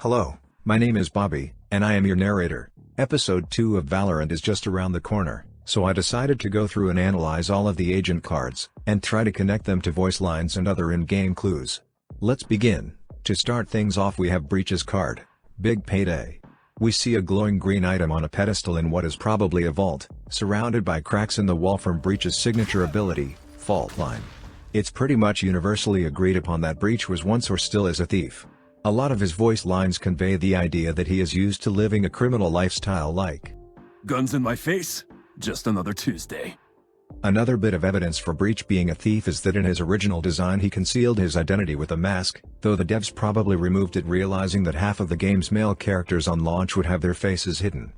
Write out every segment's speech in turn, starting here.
Hello, my name is Bobby, and I am your narrator. Episode 2 of Valorant is just around the corner, so I decided to go through and analyze all of the agent cards, and try to connect them to voice lines and other in-game clues. Let's begin. To start things off, we have Breach's card, Big Payday. We see a glowing green item on a pedestal in what is probably a vault, surrounded by cracks in the wall from Breach's signature ability, Fault Line. It's pretty much universally agreed upon that Breach was once or still is a thief. A lot of his voice lines convey the idea that he is used to living a criminal lifestyle like guns in my face, just another Tuesday. Another bit of evidence for Breach being a thief is that in his original design he concealed his identity with a mask, though the devs probably removed it realizing that half of the game's male characters on launch would have their faces hidden.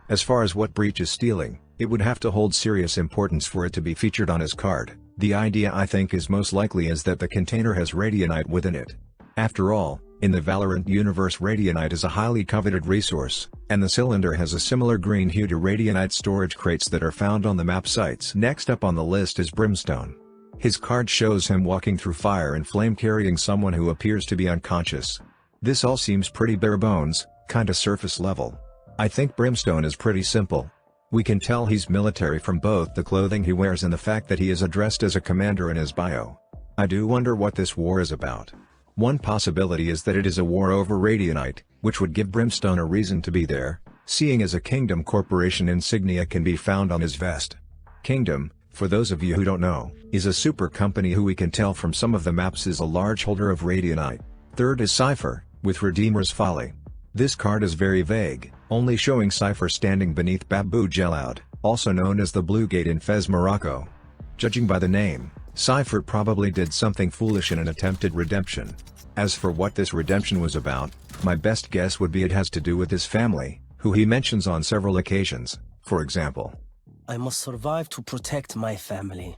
As far as what Breach is stealing, it would have to hold serious importance for it to be featured on his card. The idea I think is most likely is that the container has radionite within it. After all, in the Valorant universe, radionite is a highly coveted resource, and the cylinder has a similar green hue to radionite storage crates that are found on the map sites. Next up on the list is Brimstone. His card shows him walking through fire and flame carrying someone who appears to be unconscious. This all seems pretty bare bones, kinda surface level. I think Brimstone is pretty simple. We can tell he's military from both the clothing he wears and the fact that he is addressed as a commander in his bio. I do wonder what this war is about. One possibility is that it is a war over radionite, which would give Brimstone a reason to be there, seeing as a Kingdom Corporation insignia can be found on his vest. Kingdom, for those of you who don't know, is a super company who we can tell from some of the maps is a large holder of radionite. Third is Cypher, with Redeemer's Folly. This card is very vague, only showing Cypher standing beneath Babu Jellad, also known as the Blue Gate in Fez, Morocco. Judging by the name, Cypher probably did something foolish in an attempted redemption. As for what this redemption was about, my best guess would be it has to do with his family, who he mentions on several occasions. For example, I must survive to protect my family.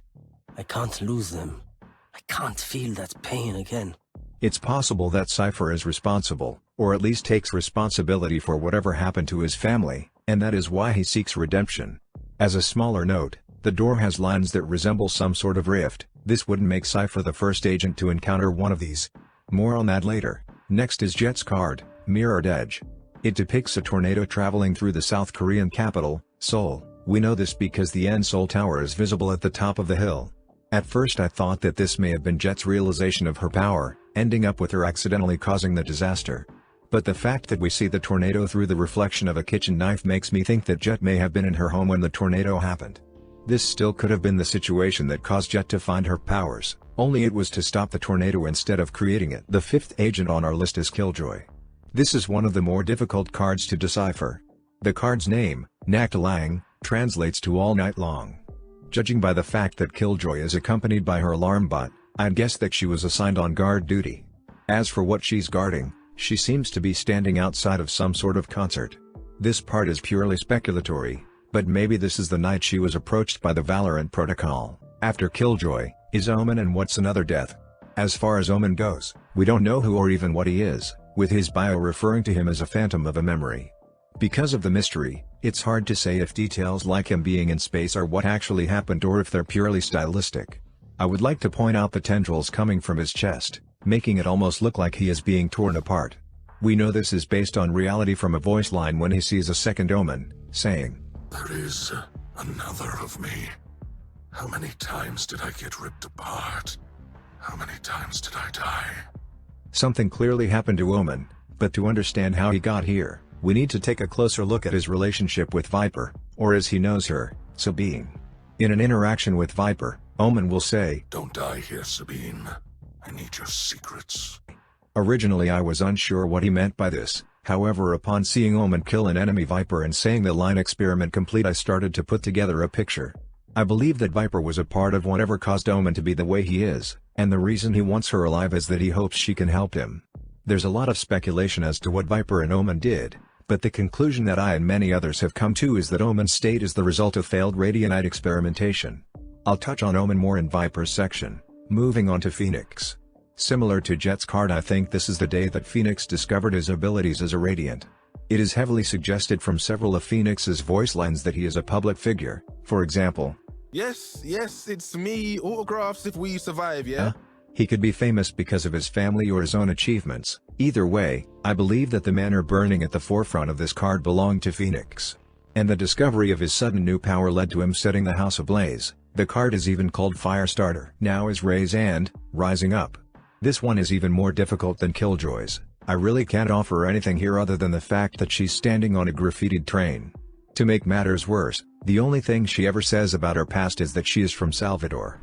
I can't lose them. I can't feel that pain again. It's possible that Cypher is responsible, or at least takes responsibility for whatever happened to his family, and that is why he seeks redemption. As a smaller note, the door has lines that resemble some sort of rift. This wouldn't make Cypher the first agent to encounter one of these. More on that later. Next is Jet's card, Mirrored Edge. It depicts a tornado traveling through the South Korean capital, Seoul. We know this because the Seoul Tower is visible at the top of the hill. At first I thought that this may have been Jet's realization of her power, ending up with her accidentally causing the disaster. But the fact that we see the tornado through the reflection of a kitchen knife makes me think that Jet may have been in her home when the tornado happened. This still could have been the situation that caused Jet to find her powers, only it was to stop the tornado instead of creating it. The fifth agent on our list is Killjoy. This is one of the more difficult cards to decipher. The card's name, Nächtelang, translates to all night long. Judging by the fact that Killjoy is accompanied by her alarm bot, I'd guess that she was assigned on guard duty. As for what she's guarding, she seems to be standing outside of some sort of concert. This part is purely speculatory, but maybe this is the night she was approached by the Valorant protocol. After Killjoy, is Omen and What's Another Death. As far as Omen goes, we don't know who or even what he is, with his bio referring to him as a phantom of a memory. Because of the mystery, it's hard to say if details like him being in space are what actually happened or if they're purely stylistic. I would like to point out the tendrils coming from his chest, making it almost look like he is being torn apart. We know this is based on reality from a voice line when he sees a second Omen, saying, "There is another of me. How many times did I get ripped apart? How many times did I die?" Something clearly happened to Omen, but to understand how he got here, we need to take a closer look at his relationship with Viper, or as he knows her, Sabine. In an interaction with Viper, Omen will say, "Don't die here, Sabine. I need your secrets." Originally I was unsure what he meant by this, however upon seeing Omen kill an enemy Viper and saying the line experiment complete I started to put together a picture. I believe that Viper was a part of whatever caused Omen to be the way he is, and the reason he wants her alive is that he hopes she can help him. There's a lot of speculation as to what Viper and Omen did, but the conclusion that I and many others have come to is that Omen's state is the result of failed radionite experimentation. I'll touch on Omen more in Viper's section. Moving on to Phoenix. Similar to Jet's card, I think this is the day that Phoenix discovered his abilities as a Radiant. It is heavily suggested from several of Phoenix's voice lines that he is a public figure. For example, Yes, it's me. Autographs if we survive, yeah? He could be famous because of his family or his own achievements, Either way, I believe that the manor burning at the forefront of this card belonged to Phoenix. And the discovery of his sudden new power led to him setting the house ablaze. The card is even called Firestarter. Now is Raise and Rising Up. This one is even more difficult than Killjoy's. I really can't offer anything here other than the fact that she's standing on a graffitied train. To make matters worse, the only thing she ever says about her past is that she is from Salvador.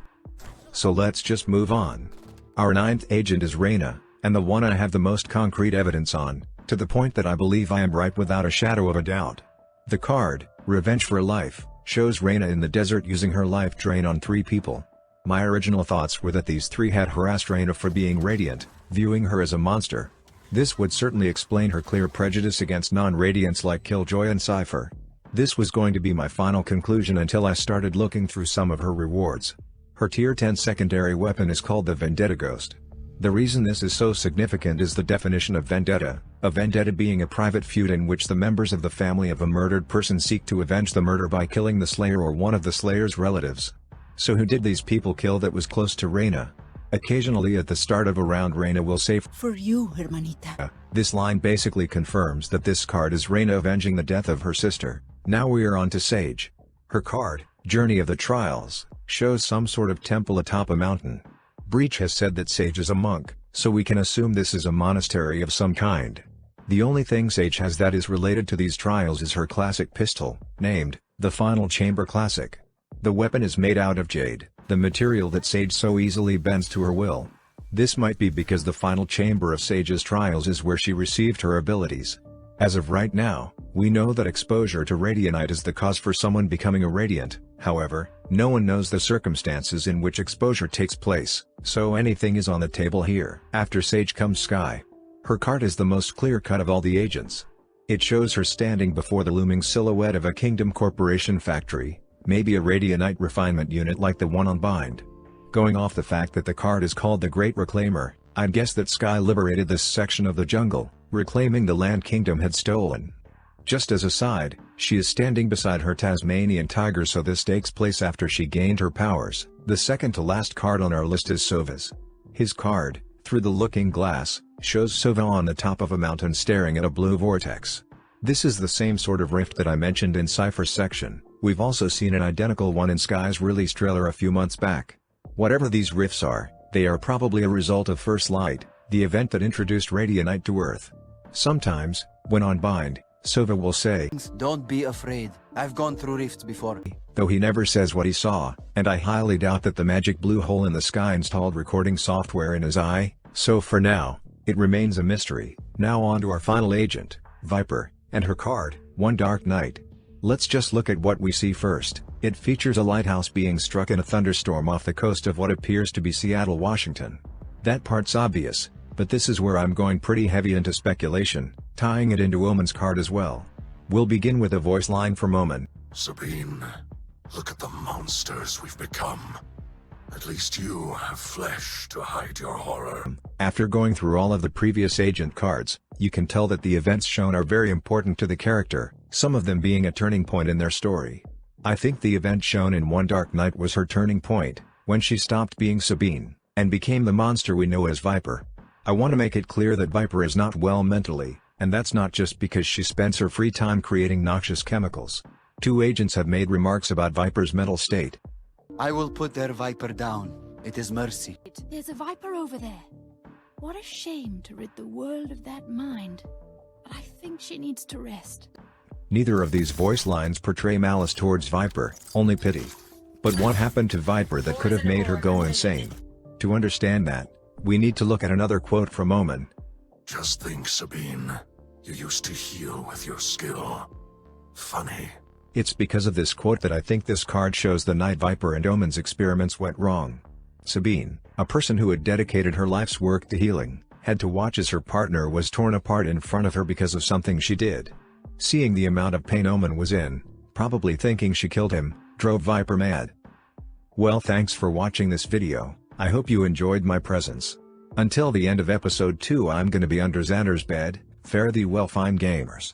So let's just move on. Our 9th agent is Reina, and the one I have the most concrete evidence on, to the point that I believe I am right without a shadow of a doubt. The card, Revenge for Life, shows Reina in the desert using her life drain on 3 people. My original thoughts were that these 3 had harassed Reina for being radiant, viewing her as a monster. This would certainly explain her clear prejudice against non-radiants like Killjoy and Cypher. This was going to be my final conclusion until I started looking through some of her rewards. Her tier 10 secondary weapon is called the Vendetta Ghost. The reason this is so significant is the definition of vendetta, a vendetta being a private feud in which the members of the family of a murdered person seek to avenge the murder by killing the slayer or one of the slayer's relatives. So who did these people kill that was close to Reina? Occasionally at the start of a round Reina will say, "For you, hermanita." This line basically confirms that this card is Reina avenging the death of her sister. Now we are on to Sage. Her card, Journey of the Trials, shows some sort of temple atop a mountain. Breach has said that Sage is a monk, so we can assume this is a monastery of some kind. The only thing Sage has that is related to these trials is her classic pistol, named the Final Chamber Classic. The weapon is made out of jade, the material that Sage so easily bends to her will. This might be because the final chamber of Sage's trials is where she received her abilities. As of right now, we know that exposure to radianite is the cause for someone becoming a radiant. However, no one knows the circumstances in which exposure takes place, so anything is on the table here. After Sage comes Sky. Her card is the most clear-cut of all the agents. It shows her standing before the looming silhouette of a Kingdom Corporation factory, maybe a radianite refinement unit like the one on Bind. Going off the fact that the card is called the Great Reclaimer, I'd guess that Sky liberated this section of the jungle, reclaiming the land Kingdom had stolen. Just as a side, she is standing beside her Tasmanian tiger, so this takes place after she gained her powers. The second to last card on our list is Sova's. His card, Through the Looking Glass, shows Sova on the top of a mountain staring at a blue vortex. This is the same sort of rift that I mentioned in Cypher's section. We've also seen an identical one in Sky's release trailer a few months back. Whatever these rifts are, they are probably a result of First Light, the event that introduced Radianite to Earth. Sometimes, when on Bind, Sova will say, "Don't be afraid, I've gone through rifts before." Though he never says what he saw, and I highly doubt that the magic blue hole in the sky installed recording software in his eye, so for now, it remains a mystery. Now on to our final agent, Viper, and her card, One Dark Night. Let's just look at what we see first. It features a lighthouse being struck in a thunderstorm off the coast of what appears to be Seattle, Washington. That part's obvious, but this is where I'm going pretty heavy into speculation, tying it into Omen's card as well. We'll begin with a voice line from Omen. Sabine, look at the monsters we've become. At least you have flesh to hide your horror. After going through all of the previous agent cards, you can tell that the events shown are very important to the character, some of them being a turning point in their story. I think the event shown in One Dark Night was her turning point, when she stopped being Sabine, and became the monster we know as Viper. I want to make it clear that Viper is not well mentally, and that's not just because she spends her free time creating noxious chemicals. 2 agents have made remarks about Viper's mental state. I will put their Viper down. It is mercy. There's a Viper over there. What a shame to rid the world of that mind. But I think she needs to rest. Neither of these voice lines portray malice towards Viper, only pity. But what happened to Viper that could have made her go insane? To understand that, we need to look at another quote from Omen. Just think, Sabine. You used to heal with your skill. Funny. It's because of this quote that I think this card shows the Night Viper and Omen's experiments went wrong. Sabine, a person who had dedicated her life's work to healing, had to watch as her partner was torn apart in front of her because of something she did. Seeing the amount of pain Omen was in, probably thinking she killed him, drove Viper mad. Well, thanks for watching this video. I hope you enjoyed my presence. Until the end of episode 2, I'm gonna be under Xander's bed. Fare thee well, fine gamers.